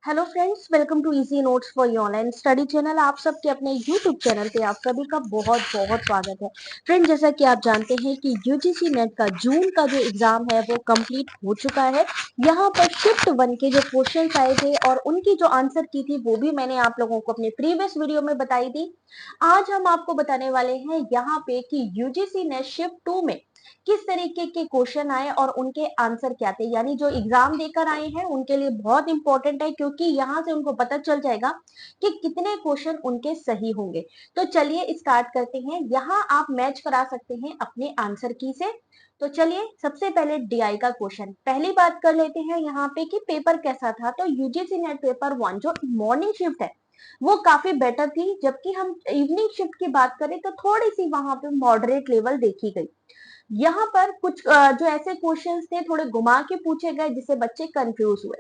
Hello friends, welcome to easy notes for your online study channel. आप सबके अपने YouTube channel पे आप सभी का बहुत बहुत स्वागत है। फ्रेंड, जैसा कि आप जानते हैं कि यूजीसी नेट का जून का जो एग्जाम है वो कंप्लीट हो चुका है। यहाँ पर शिफ्ट 1 के जो क्वेश्चंस आए थे और उनकी जो आंसर की थी वो भी मैंने आप लोगों को अपने प्रीवियस वीडियो में बताई थी। आज हम आपको बताने वाले हैं यहाँ पे कि यूजीसी नेट शिफ्ट 2 में किस तरीके के क्वेश्चन आए और उनके आंसर क्या थे। यानी जो एग्जाम देकर आए हैं उनके लिए बहुत इंपॉर्टेंट है, क्योंकि यहाँ से उनको पता चल जाएगा कि कितने क्वेश्चन उनके सही होंगे। तो चलिए स्टार्ट करते हैं। यहाँ आप मैच करा सकते हैं अपने आंसर की से। तो चलिए सबसे पहले डीआई का क्वेश्चन पहली बात कर लेते हैं यहाँ पे कि पेपर कैसा था। तो यूजीसी नेट पेपर 1 जो मॉर्निंग शिफ्ट है वो काफी बेटर थी, जबकि हम इवनिंग शिफ्ट की बात करें तो थोड़ी सी वहां पे मॉडरेट लेवल देखी गई। यहाँ पर कुछ जो ऐसे क्वेश्चंस थे थोड़े घुमा के पूछे गए जिससे बच्चे कंफ्यूज हुए।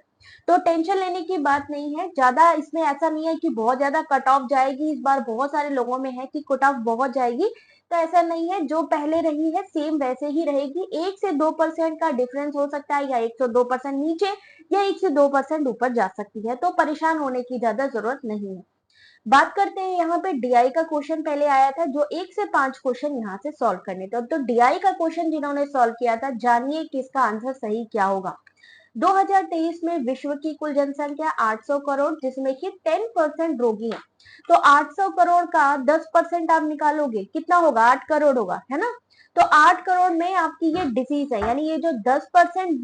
तो टेंशन लेने की बात नहीं है ज्यादा, इसमें ऐसा नहीं है कि बहुत ज्यादा कट ऑफ जाएगी। इस बार बहुत सारे लोगों में है कि कट ऑफ बहुत जाएगी, तो ऐसा नहीं है। जो पहले रही है सेम वैसे ही रहेगी। 1 से 2% का डिफरेंस हो सकता है, या 1 से 2% नीचे या 1 से 2% ऊपर जा सकती है। तो परेशान होने की ज्यादा जरूरत नहीं है। बात करते हैं यहाँ पे डीआई का क्वेश्चन पहले आया था, जो 1 से 5 क्वेश्चन यहाँ से सॉल्व करने थे। तो डीआई का क्वेश्चन जिन्होंने सॉल्व किया था, जानिए कि इसका आंसर सही क्या होगा। 2023 में विश्व की कुल जनसंख्या 800 करोड़, जिसमें कि 10% रोगी है। तो 800 करोड़ का 10% आप निकालोगे कितना होगा? 8 करोड़ होगा, है ना। तो 8 करोड़ में आपकी ये डिसीज है, यानी ये जो 10%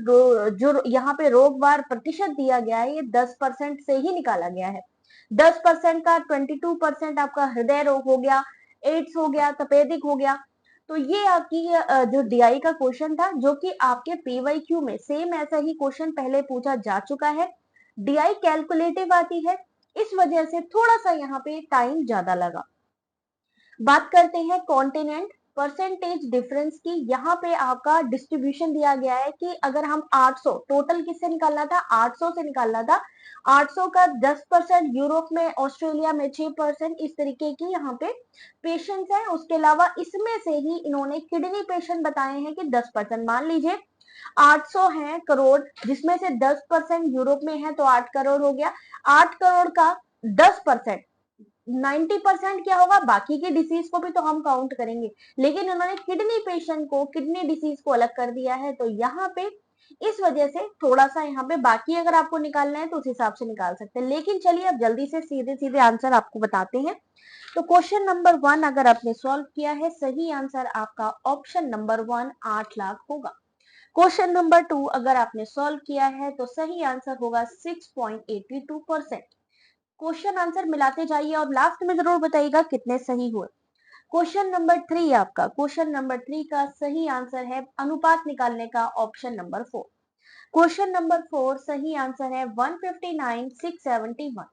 जो यहाँ पे रोगवार प्रतिशत दिया गया है, ये 10% से ही निकाला गया है। 10% का 22% आपका हृदय रोग हो गया, एड्स हो गया, तपेदिक हो गया। तो ये आपकी जो डीआई का क्वेश्चन था, जो कि आपके पीवाईक्यू में सेम ऐसा ही क्वेश्चन पहले पूछा जा चुका है। डीआई कैलकुलेटिव आती है, इस वजह से थोड़ा सा यहाँ पे टाइम ज्यादा लगा। बात करते हैं कॉन्टिनेंट परसेंटेज डिफरेंस की। यहाँ पे आपका डिस्ट्रीब्यूशन दिया गया है कि अगर हम 800 टोटल किससे निकालना था, 800 से निकालना था। 800 का 10% यूरोप में, ऑस्ट्रेलिया में 6%, इस तरीके की यहाँ पे पेशेंट्स है। उसके अलावा इसमें से ही इन्होंने किडनी पेशेंट बताए हैं कि 10%। मान लीजिए 800 है करोड़, जिसमें से 10% यूरोप में है, तो 8 करोड़ हो गया। 8 करोड़ का 10%, 90% क्या होगा? बाकी की डिसीज को भी तो हम काउंट करेंगे, लेकिन उन्होंने किडनी पेशेंट को, किडनी डिसीज को अलग कर दिया है। तो यहाँ पे इस वजह से थोड़ा सा यहाँ पे, बाकी अगर आपको निकालना है तो उस हिसाब से निकाल सकते हैं। लेकिन चलिए अब जल्दी से सीधे सीधे आंसर आपको बताते हैं। तो क्वेश्चन नंबर 1 अगर आपने सॉल्व किया है, सही आंसर आपका ऑप्शन नंबर 1 8 लाख होगा। क्वेश्चन नंबर 2 अगर आपने सॉल्व किया है तो सही आंसर होगा 6.82%। क्वेश्चन आंसर मिलाते जाइए और लास्ट में जरूर बताइएगा कितने सही हुए। क्वेश्चन नंबर 3 आपका, क्वेश्चन नंबर 3 का सही आंसर है अनुपात निकालने का ऑप्शन नंबर 4। क्वेश्चन नंबर 4 सही आंसर है 159,671।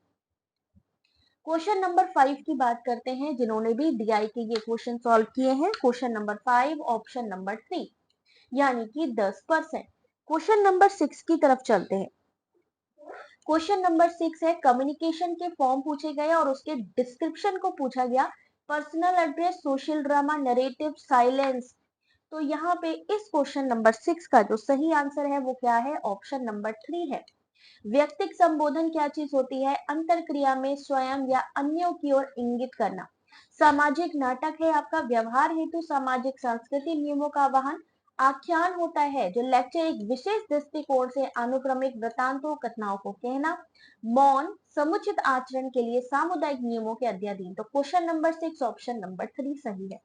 क्वेश्चन नंबर 5 की बात करते हैं, जिन्होंने भी डीआई के ये क्वेश्चन सॉल्व किए हैं। क्वेश्चन नंबर 5 ऑप्शन नंबर 3, यानी कि 10%। क्वेश्चन नंबर 6 की तरफ चलते हैं। क्वेश्चन नंबर 6 है कम्युनिकेशन के फॉर्म पूछे गए और उसके डिस्क्रिप्शन को पूछा गया। Personal address, social drama, narrative, silence. तो यहाँ पे इस क्वेश्चन नंबर 6 का जो सही आंसर है वो क्या है? ऑप्शन नंबर 3 है। व्यक्तिक संबोधन क्या चीज होती है? अंतर क्रिया में स्वयं या अन्यों की ओर इंगित करना। सामाजिक नाटक है आपका व्यवहार हेतु सामाजिक सांस्कृतिक नियमों का आह्वान। आख्यान होता है जो लेक्चर एक विशेष दृष्टिकोण से अनुक्रमिक वृतांतों घटनाओं को कहना। मौन समुचित आचरण के लिए सामुदायिक नियमों के अध्याधीन। तो क्वेश्चन नंबर 6 ऑप्शन नंबर 3 सही है।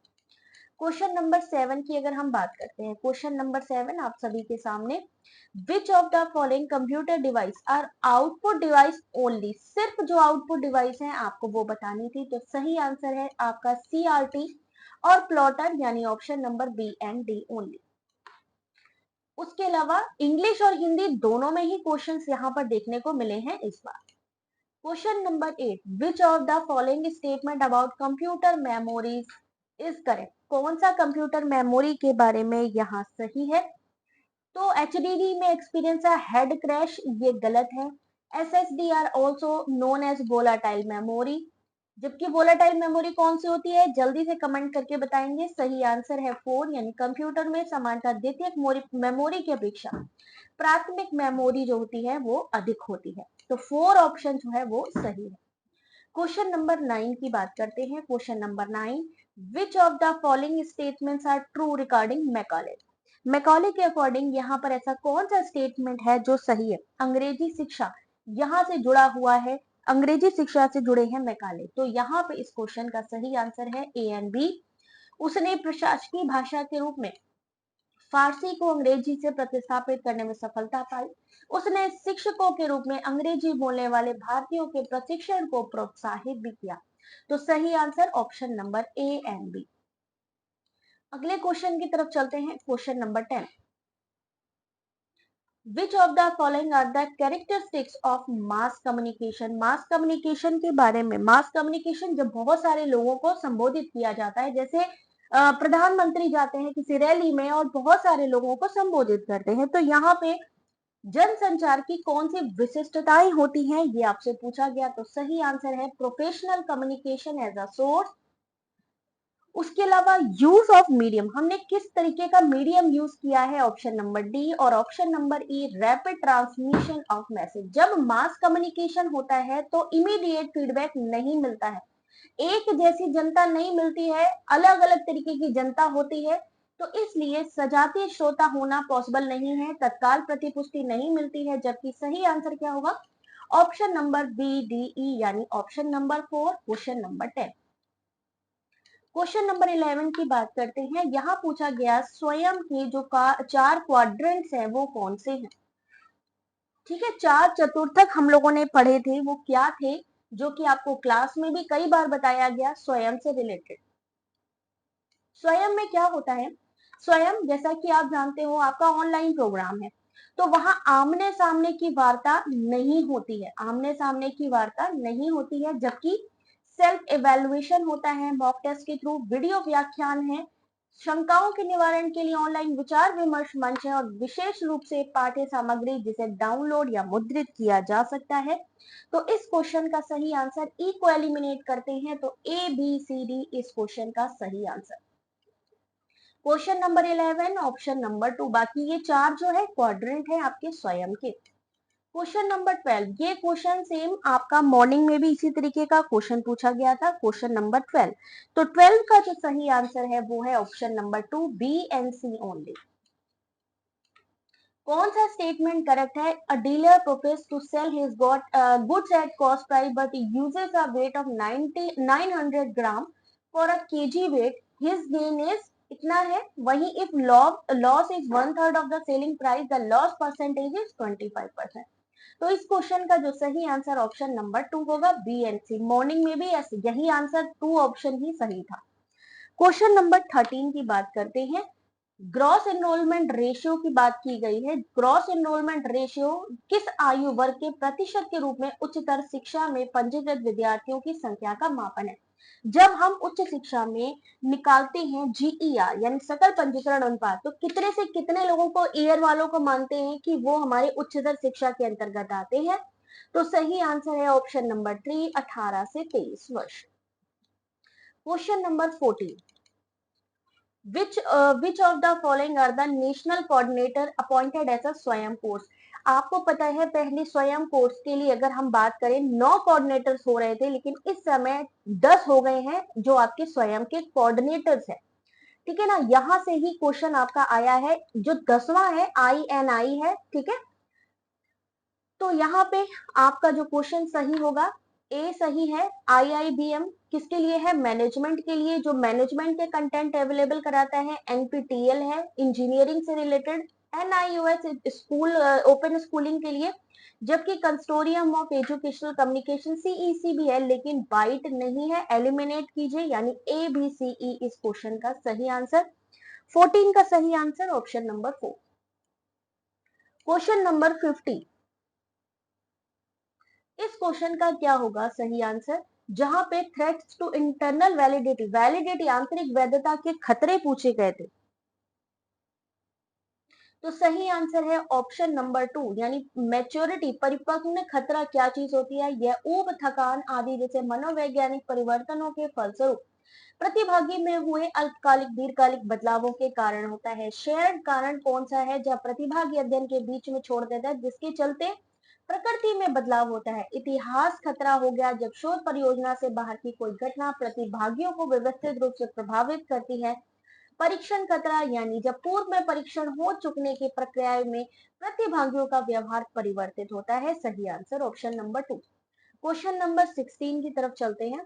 क्वेश्चन नंबर 7 की अगर हम बात करते हैं, क्वेश्चन नंबर 7 आप सभी के सामने, which of the following computer device are output device only. सिर्फ जो आउटपुट डिवाइस है आपको वो बतानी थी। तो सही आंसर है आपका सीआरटी और प्लॉटर, यानी option number b and d only. उसके अलावा इंग्लिश और हिंदी दोनों में ही क्वेश्चंस यहाँ पर देखने को मिले हैं इस बार। Question number 8, which of the following statement about computer memories is correct. कौन सा कंप्यूटर मेमोरी के बारे में यहाँ सही है? तो एचडीडी में एक्सपीरियंस है हेड क्रैश, ये गलत है। SSD are also known as volatile memory. जबकि वोलेटाइल मेमोरी कौन सी होती है, जल्दी से कमेंट करके बताएंगे। सही आंसर है 4, यानी कंप्यूटर में समानता द्वितीयक मेमोरी की अपेक्षा प्राथमिक मेमोरी जो होती है वो अधिक होती है। तो 4 ऑप्शन जो है वो सही है। क्वेश्चन नंबर 9 की बात करते हैं। Question number 9, which of the following statements are true regarding Macaulay. Macaulay के अकॉर्डिंग यहाँ पर ऐसा कौन सा स्टेटमेंट है जो सही है। अंग्रेजी शिक्षा यहाँ से जुड़ा हुआ है, अंग्रेजी शिक्षा से जुड़े हैं मैकाले, तो यहाँ पे इस क्वेश्चन का सही आंसर है ए एंड बी। उसने प्रशासकीय भाषा के रूप में फारसी को अंग्रेजी से प्रतिस्थापित करने में सफलता पाई। उसने शिक्षकों के रूप में अंग्रेजी बोलने वाले भारतीयों के प्रशिक्षण को प्रोत्साहित भी किया। तो सही answer option number a and b. अगले क्वेश्चन की तरफ चलते हैं। Question number 10, which of the following are the characteristics of mass communication. Mass communication के बारे में, मास कम्युनिकेशन जब बहुत सारे लोगों को संबोधित किया जाता है, जैसे प्रधानमंत्री जाते हैं किसी रैली में और बहुत सारे लोगों को संबोधित करते हैं, तो यहाँ पे जनसंचार की कौन सी विशिष्टताएं होती हैं, ये आपसे पूछा गया। तो सही आंसर है professional communication as a source. उसके अलावा यूज ऑफ मीडियम, हमने किस तरीके का मीडियम यूज किया है, ऑप्शन नंबर डी। और option number E, rapid transmission of message. जब मास कम्युनिकेशन होता है तो इमीडिएट फीडबैक नहीं मिलता है, एक जैसी जनता नहीं मिलती है, अलग अलग तरीके की जनता होती है, तो इसलिए सजातीय श्रोता होना पॉसिबल नहीं है, तत्काल प्रतिपुष्टि नहीं मिलती है। जबकि सही आंसर क्या होगा, option number B D E, यानी option number 4। Question number 10, question number 11 की बात करते हैं। यहाँ पूछा गया स्वयं के जो 4 क्वाड्रेंट्स हैं वो कौन से हैं। ठीक है, 4 चतुर्थक हम लोगों ने पढ़े थे, वो क्या थे, जो कि आपको क्लास में भी कई बार बताया गया स्वयं से रिलेटेड। स्वयं में क्या होता है, स्वयं जैसा कि आप जानते हो आपका ऑनलाइन प्रोग्राम है, तो वहां आमने सामने की वार्ता नहीं होती है, आमने सामने की वार्ता नहीं होती है। जबकि सेल्फ इवेल्युएशन होता है मॉक टेस्ट के थ्रू, वीडियो व्याख्यान है, शंकाओं के निवारण के लिए ऑनलाइन विचार विमर्श मंच है, और विशेष रूप से पाठ्य सामग्री जिसे डाउनलोड या मुद्रित किया जा सकता है। तो इस क्वेश्चन का सही आंसर ई को एलिमिनेट करते हैं, तो ए बी सी डी इस क्वेश्चन का सही answer. Question number 11 option number 2, बाकी ये 4 जो है क्वाड्रेंट है आपके स्वयं के। क्वेश्चन नंबर 12, ये क्वेश्चन सेम आपका मॉर्निंग में भी इसी तरीके का क्वेश्चन पूछा गया था। क्वेश्चन नंबर 12, तो 12 का जो सही आंसर है वो है option number 2, b and c only. कौन सा स्टेटमेंट करेक्ट है, a dealer profess to sell his goods at cost price but uses a weight of 900 gram for a kg weight, his gain is इतना है। वही if loss is 1/3 of the selling price, the loss percentage is 25%। तो इस question का जो सही answer option number 2 होगा, B and C. Morning में भी यही आंसर 2 ऑप्शन ही सही था। क्वेश्चन नंबर 13 की बात करते हैं। ग्रॉस एनरोलमेंट रेशियो की बात की गई है। ग्रॉस एनरोलमेंट रेशियो किस आयु वर्ग के प्रतिशत के रूप में उच्चतर शिक्षा में पंजीकृत विद्यार्थियों की संख्या का मापन है। जब हम उच्च शिक्षा में निकालते हैं जीईआर यानी सकल पंजीकरण अनुपात, तो कितने से कितने लोगों को ईयर वालों को मानते हैं कि वो हमारे उच्चतर शिक्षा के अंतर्गत आते हैं। तो सही आंसर है ऑप्शन नंबर 3, 18 से 23 वर्ष। Question number 14, which of the following are the national coordinator appointed as a स्वयं कोर्स। आपको पता है पहले स्वयं कोर्स के लिए अगर हम बात करें 9 कोऑर्डिनेटर्स हो रहे थे, लेकिन इस समय 10 हो गए हैं जो आपके स्वयं के कोऑर्डिनेटर्स हैं। ठीक है ना, यहां से ही क्वेश्चन आपका आया है। जो 10वां है INI है, ठीक है। तो यहाँ पे आपका जो क्वेश्चन सही होगा, ए सही है। IIBM किसके लिए है, मैनेजमेंट के लिए, जो मैनेजमेंट के कंटेंट अवेलेबल कराता है। NPTEL है इंजीनियरिंग से related. NIOS school open schooling के लिए। जबकि consortium of educational communication CEC भी है, लेकिन बाइट नहीं है, एलिमिनेट कीजिए, यानी ABCE इस क्वेश्चन का सही आंसर। 14 का सही answer option number 4। Question number 50, इस क्वेश्चन का क्या होगा सही आंसर, जहां पे थ्रेट्स टू इंटरनल वैलिडिटी आंतरिक वैधता के खतरे पूछे गए थे। तो सही आंसर है ऑप्शन नंबर 2, यानी मैच्योरिटी, परिपक्व में खतरा क्या चीज होती है? यह ऊब, थकान आदि जैसे मनोवैज्ञानिक परिवर्तनों के फलस्वरूप प्रतिभागी में हुए अल्पकालिक दीर्घकालिक बदलावों के कारण होता है। शेयर्ड कारण कौन सा है? जब प्रतिभागी अध्ययन के बीच में छोड़ देता है, जिसके चलते प्रकृति में बदलाव होता है। इतिहास खतरा हो गया जब शोध परियोजना से बाहर की कोई घटना प्रतिभागियों को व्यवस्थित रूप से प्रभावित करती है। परीक्षण खतरा, यानी जब पूर्व में परीक्षण हो चुकने की प्रक्रिया में प्रतिभागियों का व्यवहार परिवर्तित होता है। सही answer option number 2। Question number 16 की तरफ चलते हैं।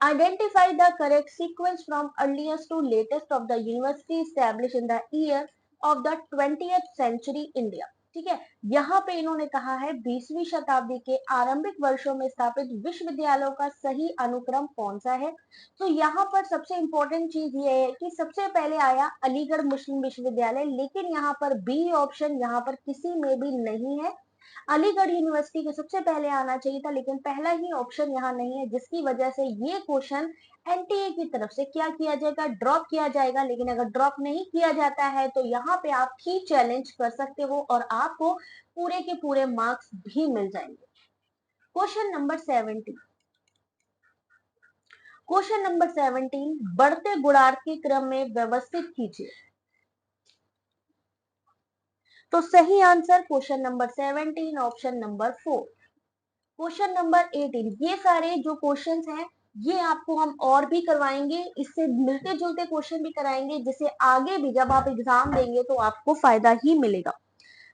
Identify the correct sequence from earliest to latest of the university established in the year of the 20th century India। ठीक है, यहाँ पे इन्होंने कहा है 20वीं शताब्दी के आरंभिक वर्षों में स्थापित विश्वविद्यालयों का सही अनुक्रम कौन सा है। तो यहाँ पर सबसे इंपॉर्टेंट चीज ये है कि सबसे पहले आया अलीगढ़ मुस्लिम विश्वविद्यालय, लेकिन यहाँ पर बी ऑप्शन यहाँ पर किसी में भी नहीं है। अलीगढ़ यूनिवर्सिटी को सबसे पहले आना चाहिए था, लेकिन पहला ही ऑप्शन यहाँ नहीं है, जिसकी वजह से ये क्वेश्चन एनटीए की तरफ से क्या किया जाएगा? ड्रॉप किया जाएगा। लेकिन अगर ड्रॉप नहीं किया जाता है तो यहाँ पे आप ही चैलेंज कर सकते हो और आपको पूरे के पूरे मार्क्स भी मिल जाएंगे। Question number 17। क्वेश्चन नंबर 17, बढ़ते गुणार्थ के क्रम में व्यवस्थित कीजिए। तो सही answer question number 17 option number 4। Question number 18, ये सारे जो क्वेश्चंस हैं ये आपको हम और भी करवाएंगे, इससे मिलते जुलते क्वेश्चन भी कराएंगे, जिससे आगे भी जब आप एग्जाम देंगे तो आपको फायदा ही मिलेगा।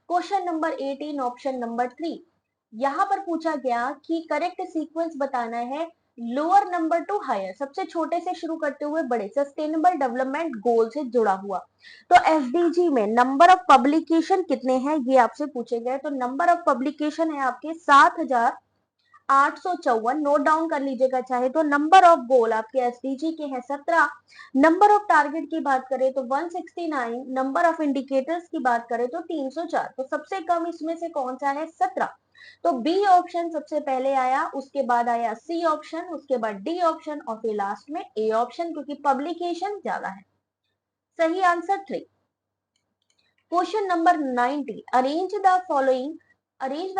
क्वेश्चन नंबर 18 ऑप्शन नंबर 3, यहाँ पर पूछा गया कि करेक्ट सीक्वेंस बताना है लोअर नंबर टू हायर, सबसे छोटे से शुरू करते हुए बड़े सस्टेनेबल डेवलपमेंट गोल से जुड़ा हुआ। तो एसडीजी में नंबर ऑफ पब्लिकेशन कितने हैं ये आपसे पूछे गए। तो नंबर ऑफ पब्लिकेशन है आपके 7,854, नोट डाउन कर लीजिएगा चाहे तो। नंबर ऑफ गोल आपके एसडीजी के हैं 17। नंबर ऑफ टारगेट की बात करें तो 169। नंबर ऑफ इंडिकेटर्स की बात करें तो 304। तो सबसे कम इसमें से कौन सा है? 17। तो बी ऑप्शन सबसे पहले आया, उसके बाद आया सी ऑप्शन, उसके बाद डी ऑप्शन और फिर लास्ट में ए ऑप्शन, क्योंकि पब्लिकेशन ज्यादा है। सही answer 3। Question number 90, arrange the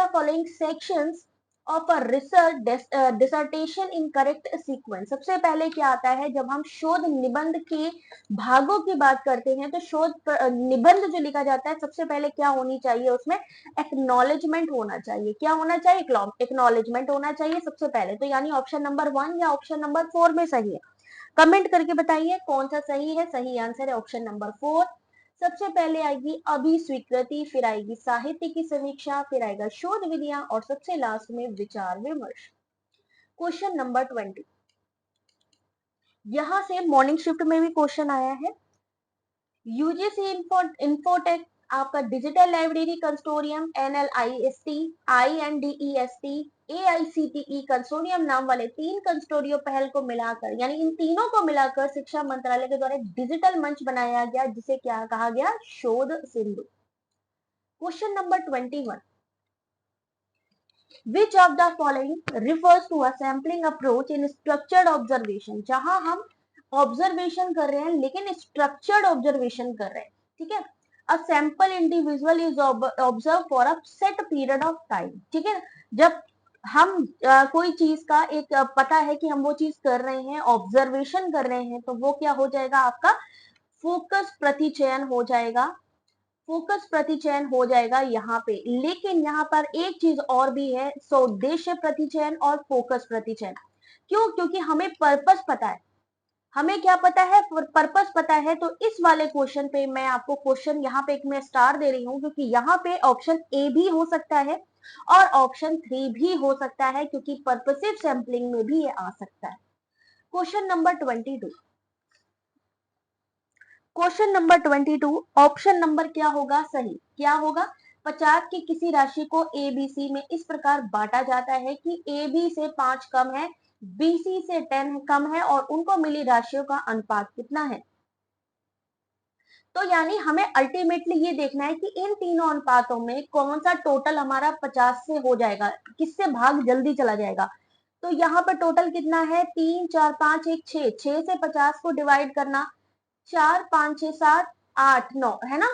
following sections of a research dissertation in correct sequence. सबसे पहले क्या आता है? जब हम शोध निबंध के भागों की बात करते हैं तो निबंध जो लिखा जाता है सबसे पहले क्या होनी चाहिए? उसमें एक्नॉलेजमेंट होना चाहिए। क्या होना चाहिए? एक्नॉलेजमेंट होना चाहिए सबसे पहले। तो यानी ऑप्शन नंबर 1 या ऑप्शन नंबर 4 में सही है? कमेंट करके बताइए कौन सा सही है। सही आंसर है ऑप्शन नंबर 4। सबसे पहले आएगी अभिस्वीकृति, फिर आएगी साहित्य की समीक्षा, फिर आएगा शोध विधियां और सबसे लास्ट में विचार विमर्श। क्वेश्चन नंबर 20, यहां से मॉर्निंग शिफ्ट में भी क्वेश्चन आया है। यूजीसी इंफोटेक आपका digital library consortium, NLIST, INDEST, AICTE consortium नाम वाले 3 कंसोर्टियो पहल को मिलाकर, यानी इन तीनों को मिलाकर शिक्षा मंत्रालय के द्वारा डिजिटल मंच बनाया गया, जिसे क्या कहा गया? Shodh Sindhu. Question number 21, which of the following refers to a sampling approach in structured observation. जहां हम ऑब्जर्वेशन कर रहे हैं लेकिन स्ट्रक्चर्ड ऑब्जर्वेशन कर रहे हैं। ठीक है, a sample individual is observe for a set period of time. ठीक है, जब हम कोई चीज का एक पता है कि हम वो चीज कर रहे हैं, ऑब्जर्वेशन कर रहे हैं, तो वो क्या हो जाएगा? आपका फोकस प्रतिचयन हो जाएगा। फोकस प्रतिचयन हो जाएगा यहाँ पे। लेकिन यहाँ पर एक चीज और भी है, स्वउद्देश्य प्रतिचयन और फोकस प्रतिचयन। क्यों? क्योंकि हमें पर्पस पता है। हमें क्या पता है? पर्पस पता है। तो इस वाले क्वेश्चन पे मैं आपको क्वेश्चन यहाँ पे एक मैं स्टार दे रही हूँ, क्योंकि यहाँ पे ऑप्शन ए भी हो सकता है और ऑप्शन 3 भी हो सकता है, क्योंकि पर्पसिव सैंपलिंग में भी ये आ सकता है। Question number 22, question number 22, option number क्या होगा सही? क्या होगा? 50 की किसी राशि को एबीसी में इस प्रकार बांटा जाता है कि ए बी से 5 कम है, बीसी से 10 कम है और उनको मिली राशियों का अनुपात कितना है। तो यानी हमें अल्टीमेटली ये देखना है कि इन तीनों अनुपातों में कौन सा टोटल हमारा 50 से हो जाएगा, किससे भाग जल्दी चला जाएगा। तो यहाँ पर टोटल कितना है? 3 4 5 1 6, 6 से 50 को डिवाइड करना, 4 5 6 7 8 9, है ना।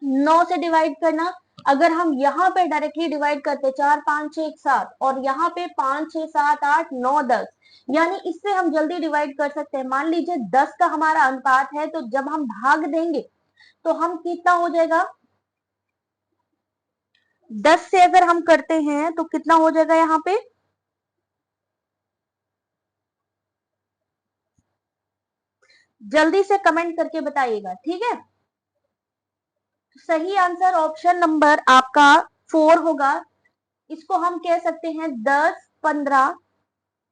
9 से डिवाइड करना, अगर हम यहाँ पे डायरेक्टली डिवाइड करते 4 5 6 7 और यहाँ पे 5 6 7 8 9 10, यानी इससे हम जल्दी डिवाइड कर सकते हैं। मान लीजिए 10 का हमारा अनुपात है, तो जब हम भाग देंगे तो हम कितना हो जाएगा, 10 से अगर हम करते हैं तो कितना हो जाएगा यहाँ पे, जल्दी से कमेंट करके बताइएगा, ठीक है। सही आंसर ऑप्शन नंबर आपका 4 होगा। इसको हम कह सकते हैं 10 15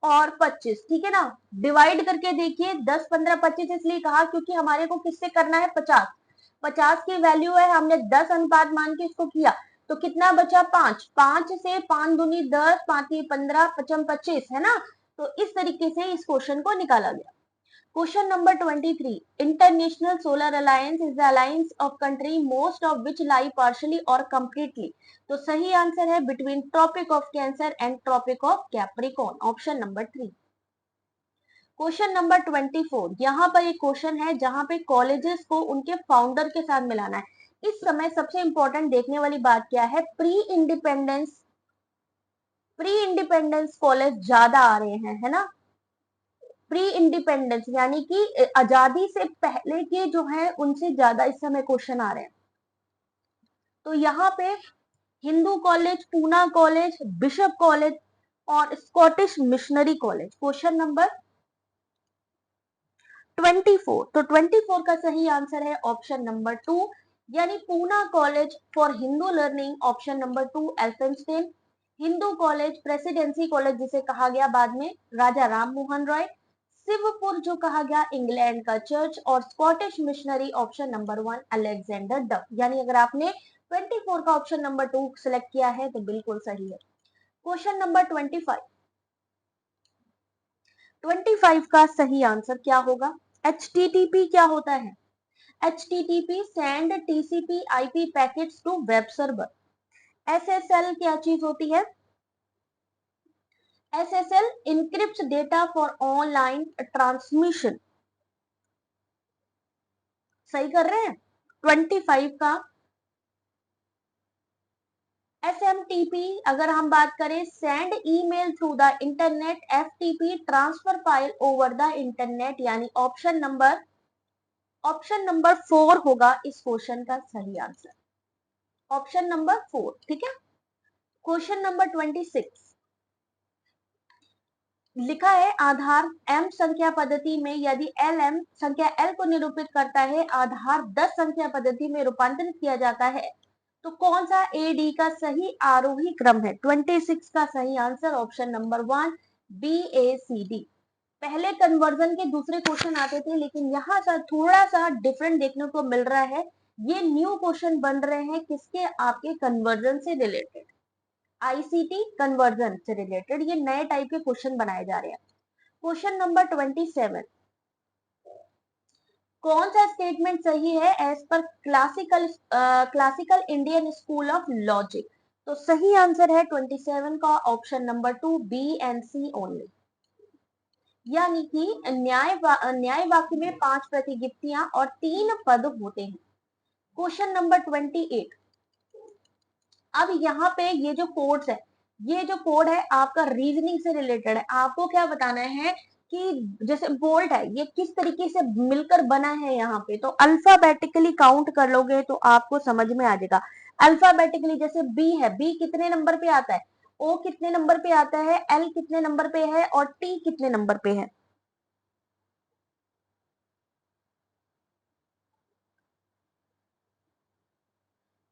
और 25, ठीक है ना। डिवाइड करके देखिए, 10 15 25 इसलिए कहा क्योंकि हमारे को किससे करना है, 50। 50 की वैल्यू है, हमने 10 अनुपात मान के इसको किया, तो कितना बचा, 5। 5 से 5 दूनी 10, 5 15, 55 25, है ना। तो इस तरीके से इस क्वेश्चन को निकाला गया। Question number 23. International Solar Alliance is the alliance of country most of which lie partially or completely. तो सही आंसर है between Tropic of Cancer and Tropic of Capricorn. Option number 3. Question number 24, यहाँ पर एक question है जहां पे colleges को उनके फाउंडर के साथ मिलाना है। इस समय सबसे इंपॉर्टेंट देखने वाली बात क्या है, प्री इंडिपेंडेंस कॉलेज ज्यादा आ रहे हैं, है ना। प्री इंडिपेंडेंस यानी कि आजादी से पहले के जो है उनसे ज्यादा इस समय क्वेश्चन आ रहे हैं। तो यहाँ पे Hindu college, Poona college, bishop college और Scottish missionary college. Question number 24, तो 24 का सही आंसर है ऑप्शन नंबर 2, यानी Poona college for Hindu learning, option number 2 Elphinstone. Hindu college, Presidency college जिसे कहा गया बाद में राजा राम मोहन रॉय। शिवपुर जो कहा गया इंग्लैंड का चर्च, और Scottish missionary option number 1 Alexander डफ। यानी अगर आपने 24 का ऑप्शन नंबर 2 सिलेक्ट किया है तो बिल्कुल सही है। क्वेश्चन नंबर 25 का सही आंसर क्या होगा, HTTP क्या होता है। HTTP send TCP IP packets to web server. SSL क्या चीज होती है, SSL encrypts data for online transmission। सही कर रहे हैं। 25 का SMTP अगर हम बात करें, send email through the internet, FTP transfer file over the internet, यानी ऑप्शन नंबर 4 होगा इस क्वेश्चन का सही आंसर, ऑप्शन नंबर 4, ठीक है। क्वेश्चन नंबर 26 लिखा है, आधार M संख्या पद्धति में यदि LM संख्या L को निरूपित करता है, आधार 10 संख्या पद्धति में रूपांतरित किया जाता है, तो कौन सा AD का सही आरोही क्रम है। 26 का सही आंसर ऑप्शन नंबर 1 BACD। पहले कन्वर्जन के दूसरे क्वेश्चन आते थे, लेकिन यहाँ से थोड़ा सा डिफरेंट देखने को मिल रहा है। ये न्यू क्वेश्चन बन रहे हैं किसके, आपके कन्वर्जन से रिलेटेड, ICT कन्वर्जन से रिलेटेड ये नए टाइप के क्वेश्चन बनाए जा रहे हैं। क्वेश्चन नंबर 27, कौन सा स्टेटमेंट सही है as per classical Indian school of logic. तो सही आंसर है 27 का option number 2 B and C only. यानी कि न्याय वाक्य में 5 प्रतिगिप्तियां और 3 पद होते हैं। क्वेश्चन नंबर 28, अब यहाँ पे ये जो कोड्स है, ये जो कोड है आपका रीजनिंग से रिलेटेड है। आपको क्या बताना है कि जैसे बोल्ट है, ये किस तरीके से मिलकर बना है। यहाँ पे तो अल्फाबेटिकली काउंट कर लोगे तो आपको समझ में आ जाएगा। अल्फाबेटिकली जैसे बी है, बी कितने नंबर पे आता है, ओ कितने नंबर पे आता है, एल कितने नंबर पे है और टी कितने नंबर पे है।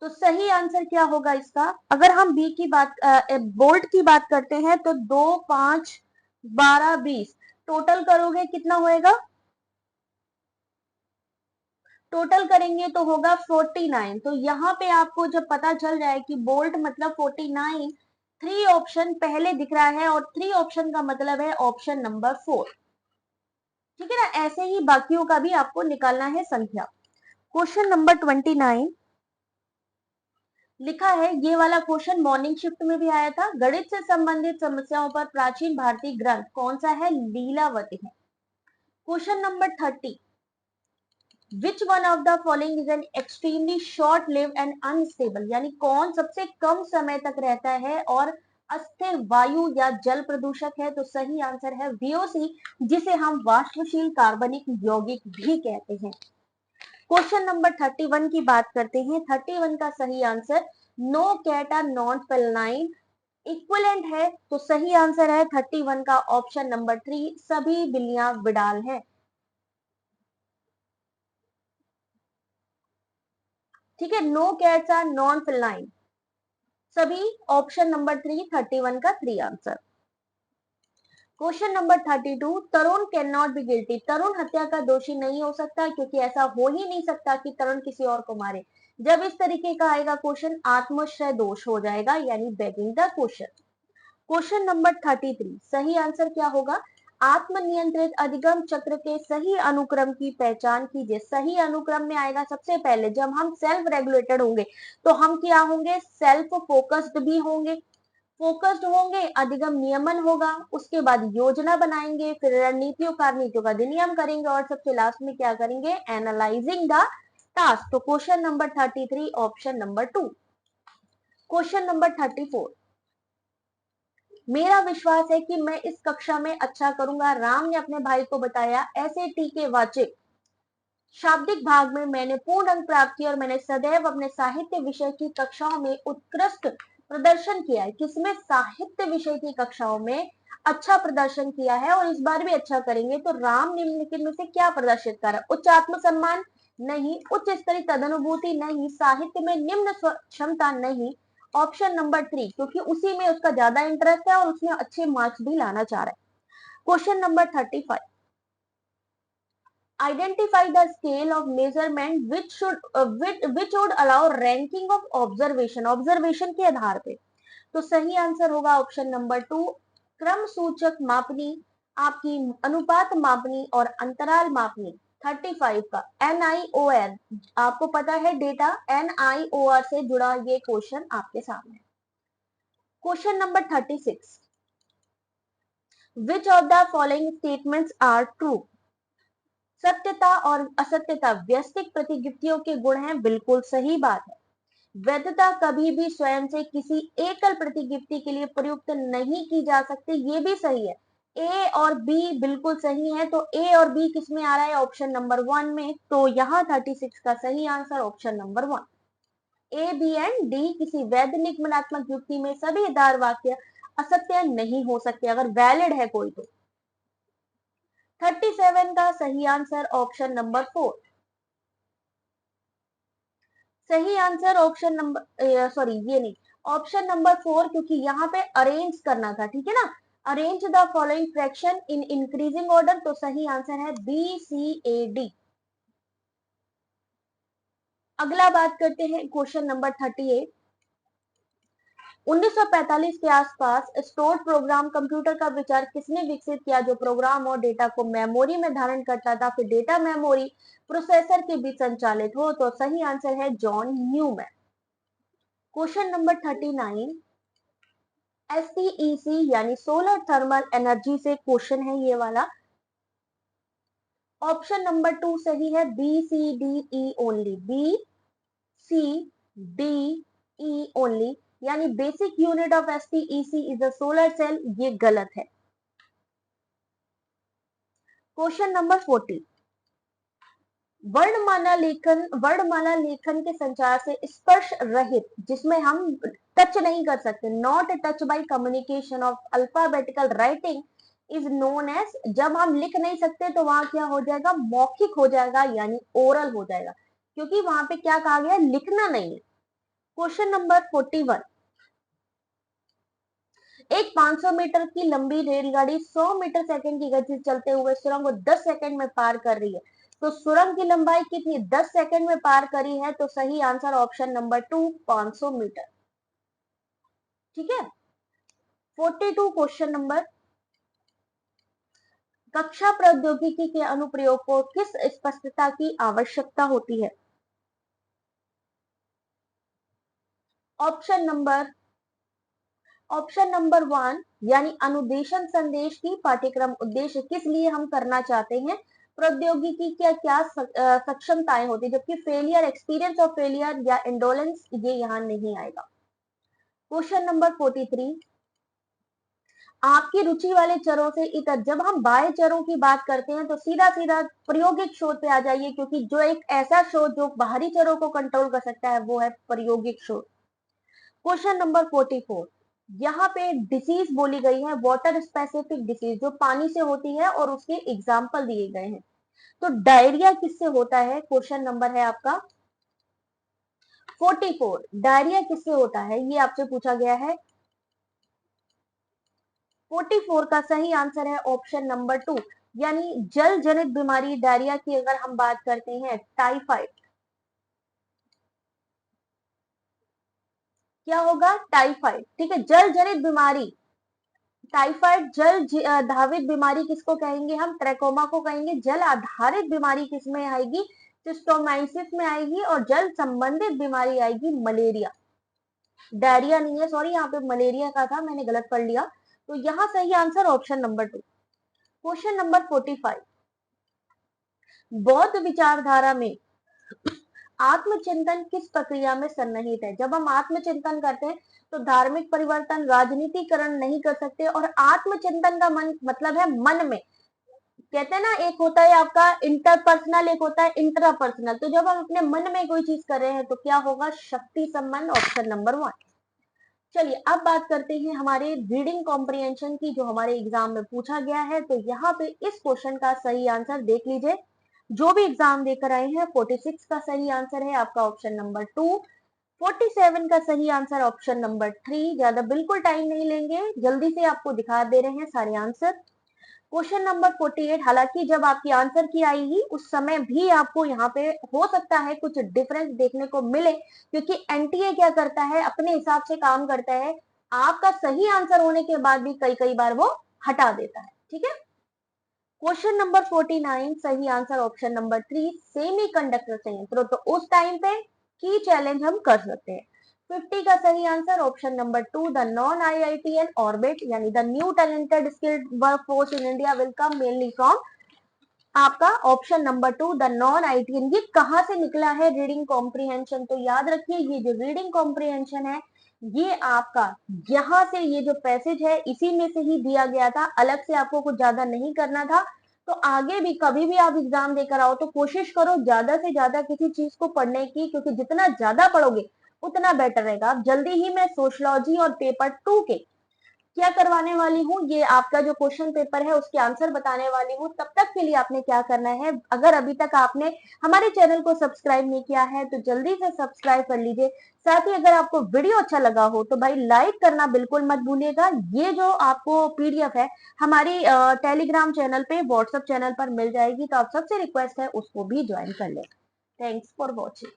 तो सही आंसर क्या होगा इसका, अगर हम बी की बात, बोल्ट की बात करते हैं तो 2 5 12 20, टोटल करोगे कितना होएगा, टोटल करेंगे तो होगा 49। तो यहाँ पे आपको जब पता चल जाए कि बोल्ट मतलब 49, 3 ऑप्शन पहले दिख रहा है और 3 ऑप्शन का मतलब है ऑप्शन नंबर 4, ठीक है ना। ऐसे ही बाकियों का भी आपको निकालना है संख्या। क्वेश्चन नंबर 29 लिखा है, ये वाला क्वेश्चन मॉर्निंग शिफ्ट में भी आया था। गणित से संबंधित समस्याओं पर प्राचीन भारतीय ग्रंथ कौन सा है, लीलावती है। Question number 30, which one of the following is an extremely short live and unstable, यानी कौन सबसे कम समय तक रहता है और अस्थिर वायु या जल प्रदूषक है? तो सही आंसर है VOC, जिसे हम वाष्पशील कार्बनिक यौगिक भी कहते हैं। क्वेश्चन नंबर 31 की बात करते हैं। 31 का सही answer no cat are not feline equivalent है, तो सही आंसर है 31 का ऑप्शन नंबर 3, सभी बिल्लियां विडाल हैं। ठीक है, no cats are non feline, सभी ऑप्शन नंबर 3, 31 का 3 answer. Question number 32, Tarun can not be guilty, Tarun हत्या का दोषी नहीं हो सकता क्योंकि ऐसा हो ही नहीं सकता कि तरुण किसी और को मारे। जब इस तरीके का आएगा क्वेश्चन, आत्मश्रय दोष हो जाएगा, यानी begging the question. Question number 33, सही आंसर क्या होगा? आत्मनियंत्रित अधिगम चक्र के सही अनुक्रम की पहचान कीजिए। सही अनुक्रम में आएगा सबसे पहले, जब हम सेल्फ रेगुलेटेड होंगे तो हम क्या होंगे? सेल्फ फोकस्ड भी होंगे। फोकस्ड होंगे, अधिगम नियमन होगा, उसके बाद योजना बनाएंगे, फिर रणनीतियों कार्यनीतियों का अधिनियम करेंगे और सबसे लास्ट में क्या करेंगे? Analysing the task. तो question number 33 option number 2। Question number 34, मेरा विश्वास है कि मैं इस कक्षा में अच्छा करूंगा, राम ने अपने भाई को बताया। ऐसे टी के वाचिक शाब्दिक भाग में मैंने पूर्ण अंक प्राप्त किया और मैंने सदैव अपने साहित्य विषय की कक्षाओं में उत्कृष्ट प्रदर्शन किया है। किसमें? साहित्य विषय की कक्षाओं में अच्छा प्रदर्शन किया है और इस बार भी अच्छा करेंगे। तो राम निम्नलिखित में से क्या प्रदर्शित कर रहा है? उच्च आत्मसम्मान नहीं, उच्च स्तरीय तदनुभूति नहीं, साहित्य में निम्न क्षमता नहीं, ऑप्शन नंबर 3, क्योंकि उसी में उसका ज्यादा इंटरेस्ट है और उसमें अच्छे मार्क्स भी लाना चाह रहा है। Question number 35, identify the scale of measurement which would allow ranking of observation के आधार पे। तो सही आंसर होगा ऑप्शन नंबर 2, क्रम सूचक मापनी, आपकी अनुपात मापनी और अंतराल मापनी। 35 का NIOR, आपको पता है डेटा NIOR से जुड़ा ये क्वेश्चन आपके सामने। Question number 36, which of the following statements are true? सत्यता और असत्यता व्यस्तिक प्रतिगृतियों के गुण हैं, बिल्कुल सही बात है। वैधता कभी भी स्वयं से किसी एकल प्रतिगृति के लिए प्रयुक्त नहीं की जा सकती, ये भी सही है। ए और बी बिल्कुल सही है, तो ए और बी किसमें आ रहा है? ऑप्शन नंबर 1 में। तो यहाँ 36 का सही answer option number 1, a b and d किसी वैध निगमनात्मक युक्ति में सभी आधार वाक्य असत्य नहीं हो सकते अगर वैलिड है कोई तो। 37 का सही आंसर ऑप्शन नंबर 4, सही आंसर ऑप्शन नंबर सॉरी ये नहीं, ऑप्शन नंबर 4, क्योंकि यहाँ पे अरेंज करना था, ठीक है ना, arrange the following fraction in increasing order, तो सही आंसर है BCAD। अगला बात करते हैं क्वेश्चन नंबर 38, 1945 के आसपास स्टोर्ड प्रोग्राम कंप्यूटर का विचार किसने विकसित किया, जो प्रोग्राम और डेटा को मेमोरी में धारण करता था, फिर डेटा मेमोरी प्रोसेसर के बीच संचालित हो? तो सही आंसर है John Newman. Question number 39, STEC यानी सोलर थर्मल एनर्जी से क्वेश्चन है ये वाला। ऑप्शन नंबर 2 सही है, BCDE ओनली, BCDE ओनली, यानी basic unit of STEC is a solar cell, ये गलत है। क्वेश्चन नंबर 40, वर्णमाला लेखन के संचार से स्पर्श रहित, जिसमें हम टच नहीं कर सकते, not touch by communication of alphabetical writing is known as, जब हम लिख नहीं सकते तो वहां क्या हो जाएगा? मौखिक हो जाएगा, यानी ओरल हो जाएगा, क्योंकि वहां पे क्या कहा गया? लिखना नहीं है। क्वेश्चन नंबर 41, एक 500 मीटर की लंबी रेलगाड़ी 100 मीटर सेकंड की गति से चलते हुए सुरंग को 10 सेकंड में पार कर रही है, तो सुरंग की लंबाई कितनी? 10 सेकंड में पार करी है, तो सही आंसर ऑप्शन नंबर 2, 500 मीटर। ठीक है। 42 क्वेश्चन नंबर, कक्षा प्रौद्योगिकी के अनुप्रयोग को किस स्पष्टता की आवश्यकता होती है? ऑप्शन नंबर 1, यानी अनुदेशन संदेश की पाठ्यक्रम उद्देश्य किस लिए हम करना चाहते हैं? प्रौद्योगिकी क्या क्या सक्षमताएं होती है, जबकि फेलियर, एक्सपीरियंस ऑफ फेलियर या इंडोलेंस ये यहाँ नहीं आएगा। क्वेश्चन नंबर 43, आपकी रुचि वाले चरों से इतर। जब हम बाह्य चरों की बात करते हैं तो सीधा सीधा प्रायोगिक शोध पे आ जाइए, क्योंकि जो एक ऐसा शोध जो बाहरी चरों को कंट्रोल कर सकता है वो है प्रायोगिक शोध। क्वेश्चन नंबर 44, यहाँ पे डिसीज बोली गई है, वाटर स्पेसिफिक डिसीज जो पानी से होती है और उसके एग्जाम्पल दिए गए हैं। तो डायरिया किससे होता है, क्वेश्चन नंबर है आपका 44, डायरिया किससे होता है ये आपसे पूछा गया है। 44 का सही आंसर है ऑप्शन नंबर 2, यानी जल जनित बीमारी डायरिया की अगर हम बात करते हैं, टाइफाइड, क्या होगा, टाइफाइड, ठीक है, जल जनित बीमारी। टाइफाइड धावित बीमारी किसको कहेंगे, हम ट्रैकोमा को कहेंगे। जल आधारित बीमारी किसमें आएगी, सिस्टोमाइसिस में आएगी, और जल संबंधित बीमारी आएगी मलेरिया। डायरिया नहीं है, सॉरी, यहाँ पे मलेरिया का था, मैंने गलत पढ़ लिया। तो यहाँ सही answer option number 2। Question number 45, बौद्ध विचारधारा में आत्मचिंतन किस प्रक्रिया में सन्निहित है। जब हम आत्मचिंतन करते हैं तो धार्मिक परिवर्तन, राजनीतिकरण नहीं कर सकते, और आत्मचिंतन का मन मतलब है मन में। कहते हैं ना, एक होता है आपका इंटरपर्सनल, एक होता है इंट्रापर्सनल। तो जब हम अपने मन में कोई चीज कर रहे हैं तो क्या होगा, शक्ति संबंध, ऑप्शन नंबर 1। चलिए अब बात करते हैं हमारे रीडिंग कॉम्प्रिहेंशन की, जो हमारे एग्जाम में पूछा गया है। तो यहाँ पे इस क्वेश्चन का सही आंसर देख लीजिए, जो भी एग्जाम देकर आए हैं। 46 का सही आंसर है आपका ऑप्शन नंबर 2। 47 का सही आंसर ऑप्शन नंबर 3। ज्यादा बिल्कुल टाइम नहीं लेंगे, जल्दी से आपको दिखा दे रहे हैं सारे आंसर। क्वेश्चन नंबर 48, हालांकि जब आपकी आंसर की आएगी उस समय भी आपको यहाँ पे हो सकता है कुछ डिफरेंस देखने को मिले, क्योंकि एनटीए क्या करता है, अपने हिसाब से काम करता है। आपका सही आंसर होने के बाद भी कई कई बार वो हटा देता है, ठीक है। क्वेश्चन नंबर 49, सही answer option number 3, semi conductor संयंत्र। तो उस टाइम पे की चैलेंज हम कर सकते हैं। 50 का सही answer option number 2, the non IITian orbit, यानी the new talented skilled workforce in India will come mainly from, आपका option number 2, the non IITian. ये कहां से निकला है, रीडिंग कॉम्प्रिहेंशन। तो याद रखिए, ये जो रीडिंग कॉम्प्रिहेंशन है ये आपका यहाँ से, ये जो पैसेज है इसी में से ही दिया गया था, अलग से आपको कुछ ज्यादा नहीं करना था। तो आगे भी कभी भी आप एग्जाम देकर आओ तो कोशिश करो ज्यादा से ज्यादा किसी चीज को पढ़ने की, क्योंकि जितना ज्यादा पढ़ोगे उतना बेटर रहेगा। आप जल्दी ही मैं सोशियोलॉजी और पेपर 2 के क्या करवाने वाली हूँ, ये आपका जो क्वेश्चन पेपर है उसके आंसर बताने वाली हूँ। तब तक के लिए आपने क्या करना है, अगर अभी तक आपने हमारे चैनल को सब्सक्राइब नहीं किया है तो जल्दी से सब्सक्राइब कर लीजिए। साथ ही अगर आपको वीडियो अच्छा लगा हो तो भाई लाइक करना बिल्कुल मत भूलिएगा। ये जो आपको पीडीएफ है हमारी टेलीग्राम चैनल पे, व्हाट्सएप चैनल पर मिल जाएगी, तो आप सबसे रिक्वेस्ट है उसको भी ज्वाइन कर लें। Thanks for watching.